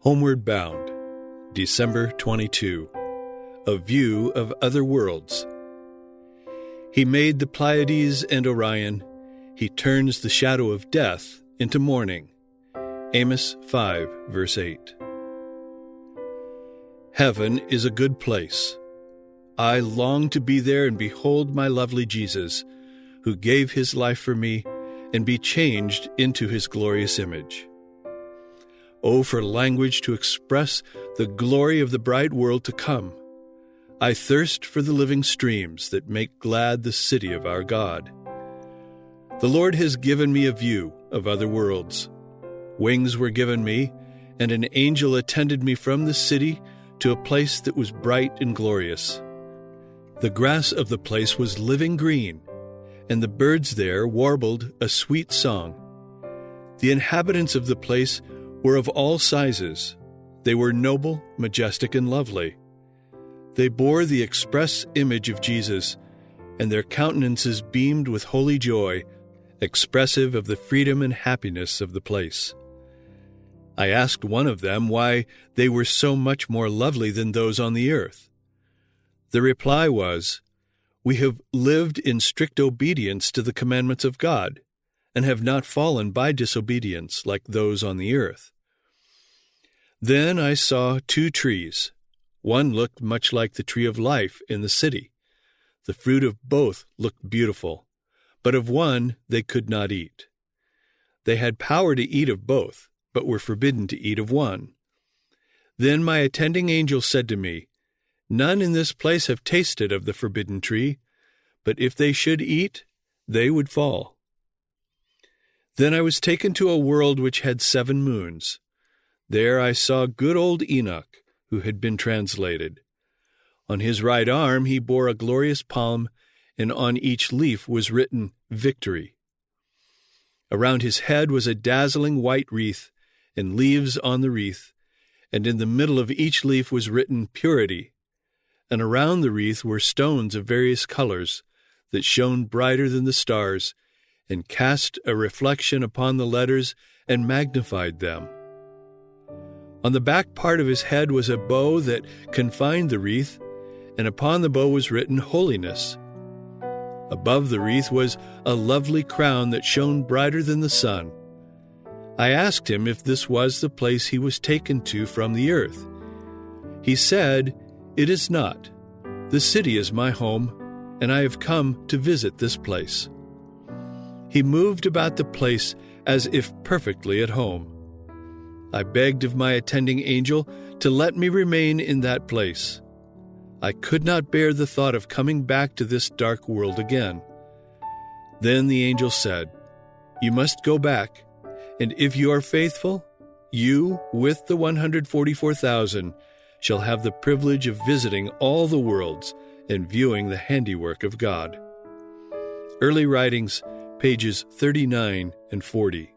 Homeward Bound, December 22. A View of Other Worlds. He made the Pleiades and Orion. He turns the shadow of death into morning. Amos 5, verse 8. Heaven is a good place. I long to be there and behold my lovely Jesus, who gave his life for me, and be changed into his glorious image. Oh, for language to express the glory of the bright world to come. I thirst for the living streams that make glad the city of our God. The Lord has given me a view of other worlds. Wings were given me, and an angel attended me from the city to a place that was bright and glorious. The grass of the place was living green, and the birds there warbled a sweet song. The inhabitants of the place were of all sizes. They were noble, majestic, and lovely. They bore the express image of Jesus, and their countenances beamed with holy joy, expressive of the freedom and happiness of the place. I asked one of them why they were so much more lovely than those on the earth. The reply was, "We have lived in strict obedience to the commandments of God, and have not fallen by disobedience like those on the earth." Then I saw 2 trees. One looked much like the tree of life in the city. The fruit of both looked beautiful, but of one they could not eat. They had power to eat of both, but were forbidden to eat of one. Then my attending angel said to me, "None in this place have tasted of the forbidden tree, but if they should eat, they would fall." Then I was taken to a world which had 7 moons. There I saw good old Enoch, who had been translated. On his right arm he bore a glorious palm, and on each leaf was written Victory. Around his head was a dazzling white wreath, and leaves on the wreath, and in the middle of each leaf was written Purity. And around the wreath were stones of various colors that shone brighter than the stars, and cast a reflection upon the letters and magnified them. On the back part of his head was a bow that confined the wreath, and upon the bow was written Holiness. Above the wreath was a lovely crown that shone brighter than the sun. I asked him if this was the place he was taken to from the earth. He said, "It is not. The city is my home, and I have come to visit this place." He moved about the place as if perfectly at home. I begged of my attending angel to let me remain in that place. I could not bear the thought of coming back to this dark world again. Then the angel said, "You must go back, and if you are faithful, you, with the 144,000, shall have the privilege of visiting all the worlds and viewing the handiwork of God." Early Writings, pages 39 and 40.